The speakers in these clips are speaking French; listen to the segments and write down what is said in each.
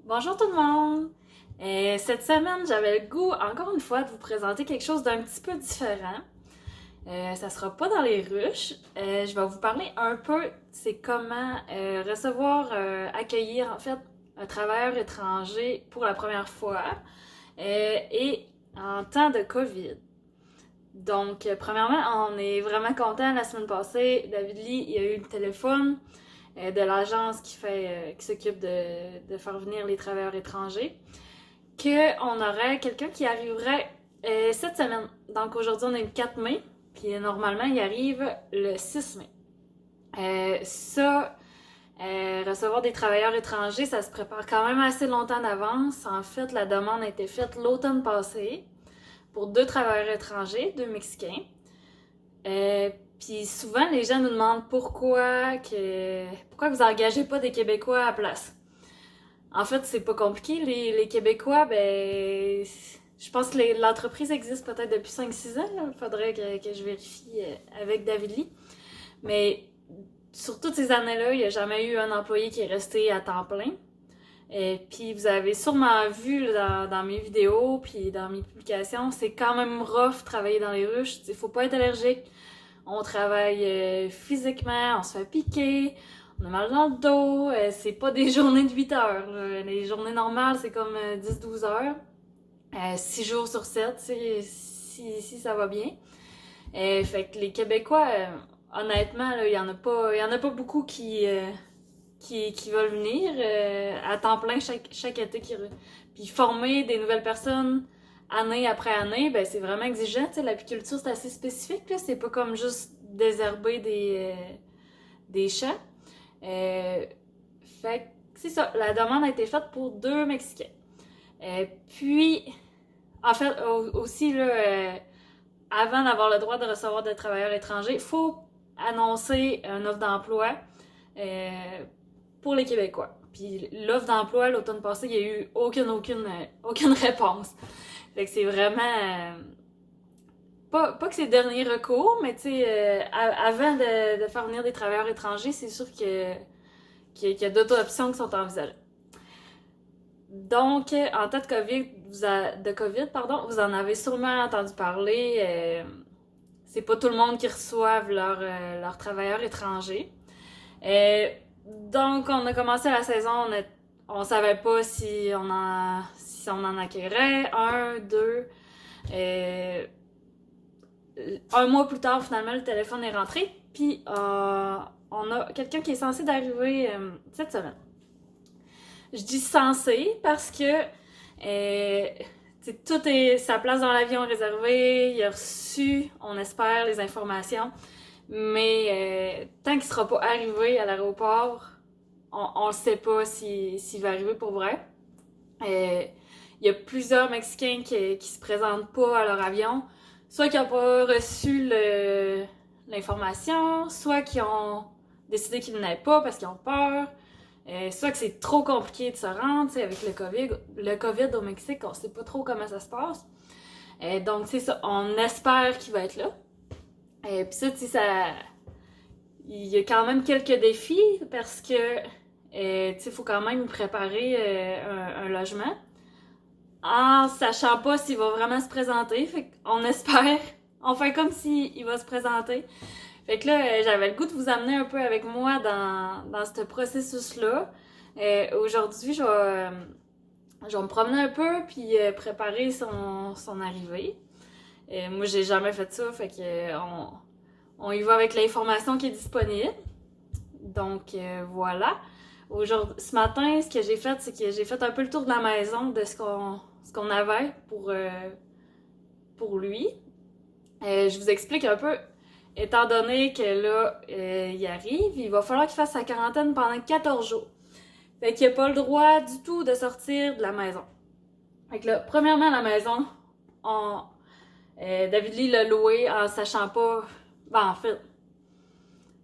Bonjour tout le monde! Cette semaine, j'avais le goût, encore une fois, de vous présenter quelque chose d'un petit peu différent. Ça sera pas dans les ruches. Je vais vous parler un peu, c'est comment recevoir, accueillir en fait un travailleur étranger pour la première fois et en temps de COVID. Donc, premièrement, on est vraiment content. La semaine passée, David Lee, il a eu le téléphone de l'agence qui s'occupe de faire venir les travailleurs étrangers, qu'on aurait quelqu'un qui arriverait cette semaine. Donc aujourd'hui, on est le 4 mai, puis normalement, il arrive le 6 mai. Recevoir des travailleurs étrangers, ça se prépare quand même assez longtemps d'avance. En fait, la demande a été faite l'automne passé pour 2 travailleurs étrangers, 2 Mexicains. Puis souvent, les gens nous demandent pourquoi vous engagez pas des Québécois à la place. En fait, c'est pas compliqué. Les Québécois, ben, je pense que l'entreprise existe peut-être depuis 5-6 ans. Il faudrait que je vérifie avec David Lee. Mais sur toutes ces années-là, il n'y a jamais eu un employé qui est resté à temps plein. Et puis vous avez sûrement vu dans mes vidéos puis dans mes publications, c'est quand même rough travailler dans les ruches. Il faut pas être allergique. On travaille physiquement, on se fait piquer, on a mal dans le dos. C'est pas des journées de 8 heures. Les journées normales, c'est comme 10-12 heures. 6 jours sur 7, si ça va bien. Fait que les Québécois, honnêtement, il y en a pas beaucoup qui veulent venir à temps plein chaque été. Puis former des nouvelles personnes année après année, ben c'est vraiment exigeant. T'sais, l'apiculture, c'est assez spécifique. Là. C'est pas comme juste désherber des champs. Fait que c'est ça. La demande a été faite pour 2 Mexicains. Puis, en fait, aussi, là, avant d'avoir le droit de recevoir des travailleurs étrangers, il faut annoncer une offre d'emploi pour les Québécois. Puis l'offre d'emploi, l'automne passé, il n'y a eu aucune réponse. Fait que c'est vraiment... pas que c'est le dernier recours, mais tu sais, avant de faire venir des travailleurs étrangers, c'est sûr qu'il y a d'autres options qui sont envisagées. Donc, en temps de COVID, pardon, vous en avez sûrement entendu parler. C'est pas tout le monde qui reçoive leurs travailleurs étrangers. Donc, on a commencé la saison, on savait pas si on en accueillerait un, deux. Un mois plus tard, finalement, le téléphone est rentré, puis on a quelqu'un qui est censé d'arriver cette semaine. Je dis censé parce que tout est sa place dans l'avion réservée, il a reçu, on espère, les informations, mais tant qu'il sera pas arrivé à l'aéroport, on ne sait pas s'il va arriver pour vrai. Il y a plusieurs Mexicains qui se présentent pas à leur avion, soit qui n'ont pas reçu l'information, soit qui ont décidé qu'ils venaient pas parce qu'ils ont peur, soit que c'est trop compliqué de se rendre, avec le COVID. Le COVID au Mexique, on sait pas trop comment ça se passe. Donc c'est ça, on espère qu'il va être là. Puis ça, tu sais, il y a quand même quelques défis parce que tu sais, faut quand même préparer un logement en sachant pas s'il va vraiment se présenter. Fait qu'on espère, on fait comme s'il va se présenter. Fait que là, j'avais le goût de vous amener un peu avec moi dans ce processus-là. Aujourd'hui, je vais me promener un peu puis préparer son arrivée. Moi, j'ai jamais fait ça, fait que on y va avec l'information qui est disponible. Donc voilà. Ce matin, ce que j'ai fait, c'est que j'ai fait un peu le tour de la maison de ce qu'on avait pour lui. Je vous explique un peu. Étant donné que là, il arrive, il va falloir qu'il fasse sa quarantaine pendant 14 jours. Fait qu'il n'a pas le droit du tout de sortir de la maison. Fait que là, premièrement, la maison, David Lee l'a loué en sachant pas... Ben, en fait,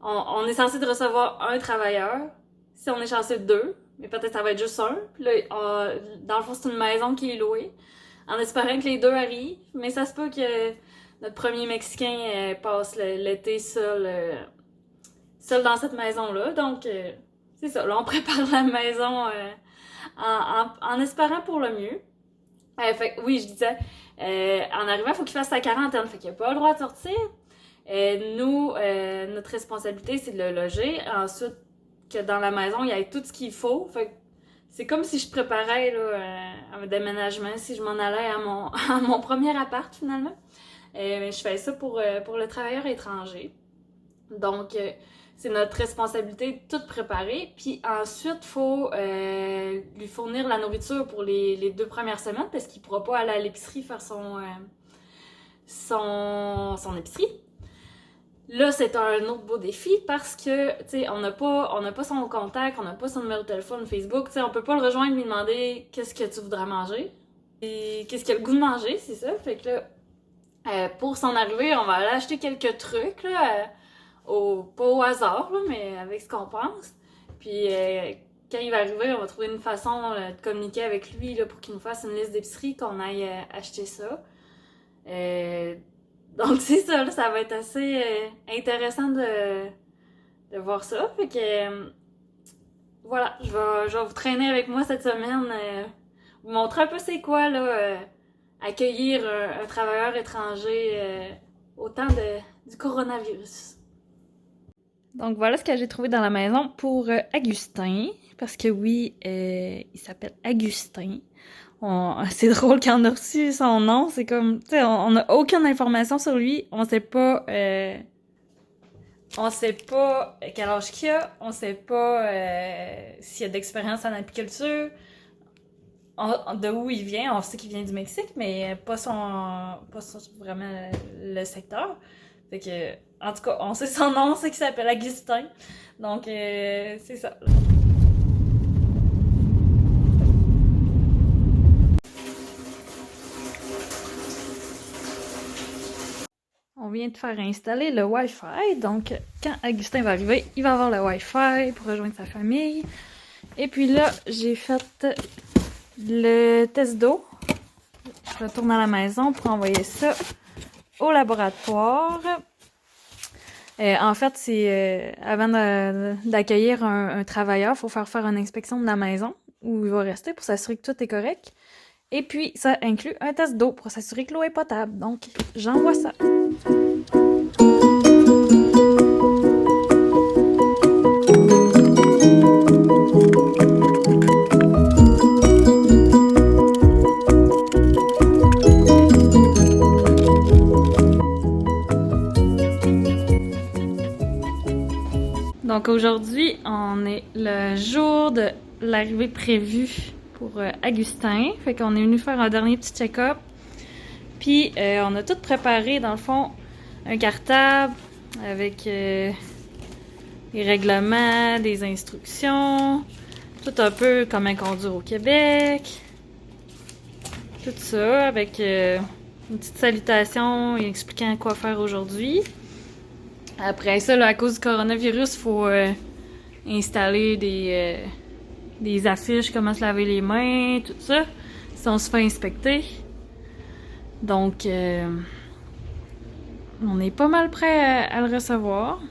on est censé de recevoir un travailleur. Si on est chanceux, 2. Mais peut-être ça va être juste un. Puis là, dans le fond, c'est une maison qui est louée. En espérant que les 2 arrivent. Mais ça se peut que notre premier Mexicain passe l'été seul dans cette maison-là. Donc, c'est ça. Là, on prépare la maison en espérant pour le mieux. Fait que, oui, je disais, en arrivant, il faut qu'il fasse sa quarantaine, fait qu'il n'a pas le droit de sortir. Nous, notre responsabilité, c'est de le loger. Ensuite, que dans la maison, il y ait tout ce qu'il faut. Fait que c'est comme si je préparais là, un déménagement, si je m'en allais à à mon premier appart, finalement. Mais je fais ça pour le travailleur étranger. Donc, c'est notre responsabilité de tout préparer. Puis ensuite, il faut lui fournir la nourriture pour les 2 premières semaines parce qu'il ne pourra pas aller à l'épicerie faire son épicerie. Là, c'est un autre beau défi parce que, tu sais, on n'a pas son contact, on n'a pas son numéro de téléphone, Facebook, tu sais, on peut pas le rejoindre et lui demander qu'est-ce que tu voudrais manger. Et qu'est-ce qu'il a le goût de manger, c'est ça. Fait que là, pour s'en arriver, on va aller acheter quelques trucs, là, pas au hasard, là, mais avec ce qu'on pense. Puis quand il va arriver, on va trouver une façon de communiquer avec lui là, pour qu'il nous fasse une liste d'épicerie, qu'on aille acheter ça. Donc c'est ça, là, ça va être assez intéressant de voir ça. Fait que voilà, je vais vous traîner avec moi cette semaine, vous montrer un peu c'est quoi là, accueillir un travailleur étranger au temps du coronavirus. Donc voilà ce que j'ai trouvé dans la maison pour Augustin, parce que oui, il s'appelle Augustin. C'est drôle quand on a reçu son nom, c'est comme, tu sais, on n'a aucune information sur lui, on sait pas quel âge qu'il a, on sait pas s'il a d'expérience en apiculture, de où il vient, on sait qu'il vient du Mexique, mais pas vraiment le secteur. Fait que, en tout cas, on sait son nom, on sait qu'il s'appelle Augustin. Donc, c'est ça. On vient de faire installer le Wi-Fi. Donc, quand Augustin va arriver, il va avoir le Wi-Fi pour rejoindre sa famille. Et puis là, j'ai fait le test d'eau. Je retourne à la maison pour envoyer ça au laboratoire. En fait, c'est avant d'accueillir un travailleur, il faut faire une inspection de la maison où il va rester pour s'assurer que tout est correct. Et puis, ça inclut un test d'eau pour s'assurer que l'eau est potable. Donc, j'envoie ça. Donc aujourd'hui, on est le jour de l'arrivée prévue pour Augustin. Fait qu'on est venu faire un dernier petit check-up. Puis on a tout préparé, dans le fond, un cartable avec les règlements, des instructions, tout un peu comme un conduire au Québec. Tout ça avec une petite salutation et expliquant quoi faire aujourd'hui. Après ça, là, à cause du coronavirus, il faut installer des affiches, comment se laver les mains, tout ça. Si on se fait inspecter. Donc, on est pas mal prêt à le recevoir.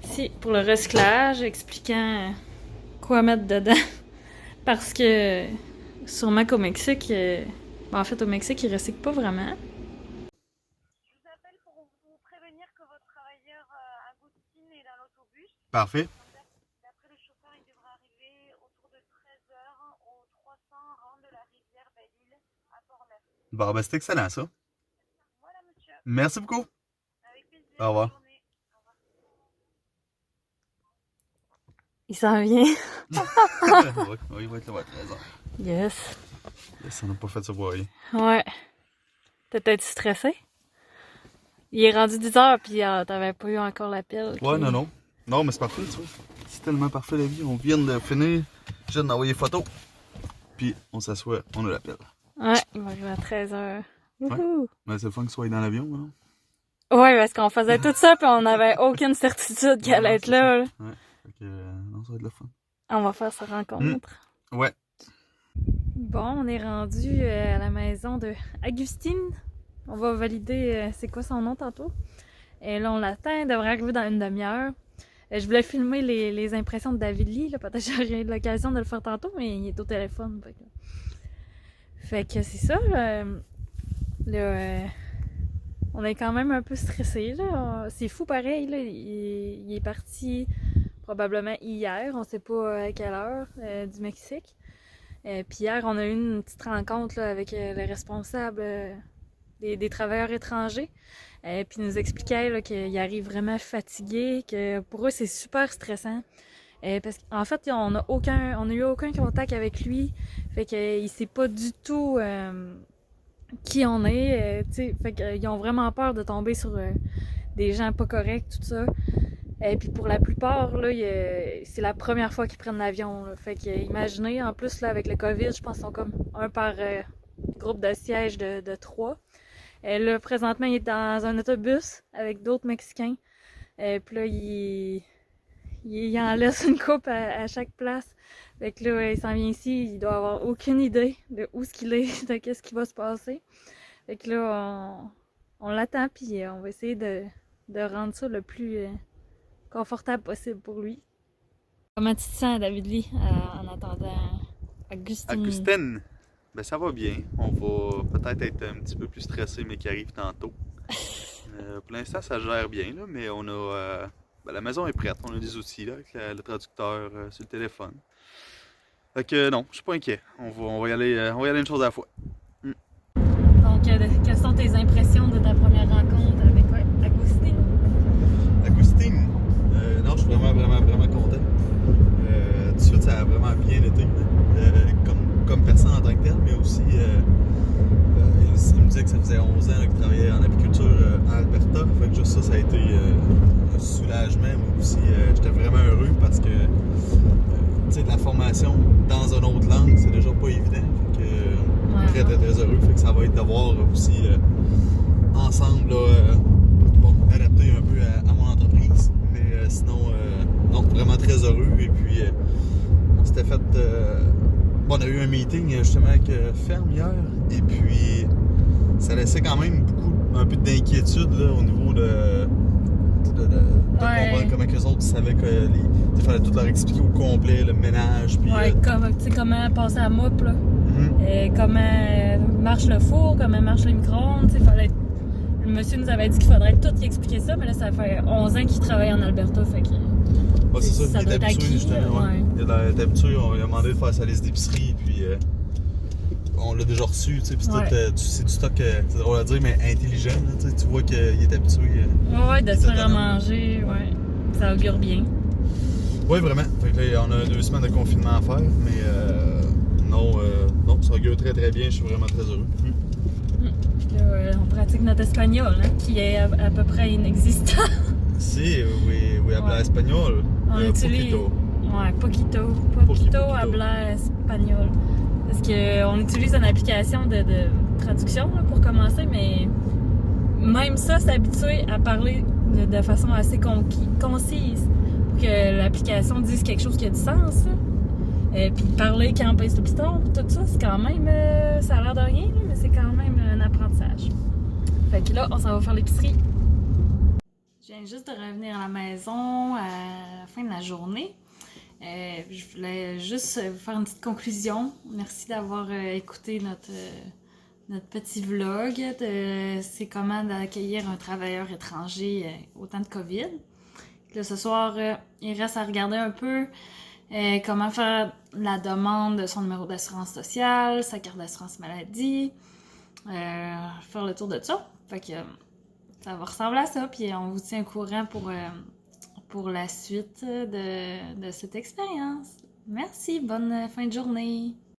Ici, pour le recyclage, expliquant quoi mettre dedans. Parce que, sûrement qu'au Mexique, en fait, au Mexique, ils recyclent pas vraiment. Parfait. D'après le chauffeur, il devra arriver autour de 13h au 300 rang de la rivière Belle-Île à Port-Neuf. Bon, ben c'est excellent ça. Voilà, monsieur. Merci beaucoup. Avec plaisir. Au revoir. Bonne journée. Au revoir. Il s'en vient. Oui, il va être là à 13h. Yes. Yes, on n'a pas fait ça pour rien. Ouais. T'es peut-être stressé? Il est rendu 10h puis t'avais pas eu encore l'appel. Ouais, non. Non, mais c'est parfait, tu vois. C'est tellement parfait la vie. On vient de finir. Je viens d'envoyer photo. Puis on s'assoit, on a l'appel. Ouais, il va arriver à 13h. Ouais. Mais c'est le fun qu'il soit dans l'avion, non? Ouais, parce qu'on faisait tout ça puis on avait aucune certitude qu'elle allait être là. Ouais. Fait que, non, ça va être le fun. On va faire sa rencontre. Ouais. Bon, on est rendu à la maison de Augustine. On va valider c'est quoi son nom tantôt. Et là, on l'attend, il devrait arriver dans une demi-heure. Je voulais filmer les impressions de David Lee, là, peut-être que j'aurais eu l'occasion de le faire tantôt, mais il est au téléphone. Fait que c'est ça. On est quand même un peu stressé là. C'est fou pareil, là. Il est parti probablement hier, on sait pas à quelle heure, du Mexique. Puis hier, on a eu une petite rencontre là, avec le responsable des travailleurs étrangers. Puis il nous expliquait là, qu'il arrive vraiment fatigué, que pour eux c'est super stressant. Parce qu'en fait, on a eu aucun contact avec lui. Fait qu'il sait pas du tout qui on est. Fait qu'ils ont vraiment peur de tomber sur des gens pas corrects, tout ça. Et puis pour la plupart, là, c'est la première fois qu'ils prennent l'avion. Là. Fait que imaginez, en plus là, avec le COVID, je pense qu'ils sont comme un par groupe de siège de 3. Là, présentement, il est dans un autobus avec d'autres Mexicains. Puis là, il en laisse une coupe à chaque place. Fait que là, il s'en vient ici, il doit avoir aucune idée de où ce qu'il est, de qu'est-ce qui va se passer. Fait que là, on l'attend, puis on va essayer de rendre ça le plus confortable possible pour lui. Comment tu te sens, David Lee, en attendant Agustin? Agustin, ben ça va bien. On va peut-être être un petit peu plus stressé, mais qui arrive tantôt. Pour l'instant, ça gère bien, là, mais on a... ben, la maison est prête, on a des outils là, avec le traducteur sur le téléphone. Fait que non, je suis pas inquiet. On va y aller une chose à la fois. Donc, quelles sont tes impressions de ta première rencontre avec Agustin? Agustin, non, je suis vraiment content. Tout de suite, ça a vraiment bien été. Comme personne en tant que tel, mais aussi, il me disait que ça faisait 11 ans qu'il travaillait en apiculture en Alberta. Fait que juste ça a été un soulagement. Mais aussi, j'étais vraiment heureux parce que de la formation dans une autre langue, c'est déjà pas évident. Fait que, très heureux. Fait que ça va être de voir aussi ensemble adapter un peu à mon entreprise. Mais sinon, non, vraiment très heureux. Et puis, on s'était fait... on a eu un meeting justement avec Ferme hier. Et puis, ça laissait quand même un peu d'inquiétude là, au niveau de comprendre comment les autres savaient qu'il fallait tout leur expliquer au complet, le ménage. Puis, comment passer à moupe, là. Comment marche le four, comment marche les micro-ondes. Le monsieur nous avait dit qu'il faudrait tout y expliquer ça, mais là, ça fait 11 ans qu'il travaille en Alberta, fait que... c'est ça, il est habitué, justement. Ouais. Il est habitué, on lui a demandé de faire sa liste d'épicerie, puis on l'a déjà reçu, tu sais, puis c'est du stock, c'est drôle à dire, mais intelligent, là, tu vois qu'il est habitué. De se faire à manger, ça augure bien. Oui, vraiment. Fait que là, on a 2 semaines de confinement à faire, mais non, ça augure très bien, je suis vraiment très heureux. Là, on pratique notre espagnol, hein, qui est à peu près inexistant. Si, oui, habla espagnol. On utilise... Poquito habla espagnol. Parce qu'on utilise une application de traduction là, pour commencer, mais même ça, s'habituer à parler de façon assez concise pour que l'application dise quelque chose qui a du sens. Puis parler quand on pèse le piton, tout ça, c'est quand même... ça a l'air de rien, mais c'est quand même un apprentissage. Fait que là, on s'en va faire l'épicerie. Je viens juste de revenir à la maison à la fin de la journée. Je voulais juste vous faire une petite conclusion. Merci d'avoir écouté notre petit vlog de c'est comment d'accueillir un travailleur étranger au temps de COVID. Là, ce soir, il reste à regarder un peu comment faire la demande de son numéro d'assurance sociale, sa carte d'assurance maladie, faire le tour de ça. Fait que ça va ressembler à ça, puis on vous tient au courant pour la suite de cette expérience. Merci, bonne fin de journée!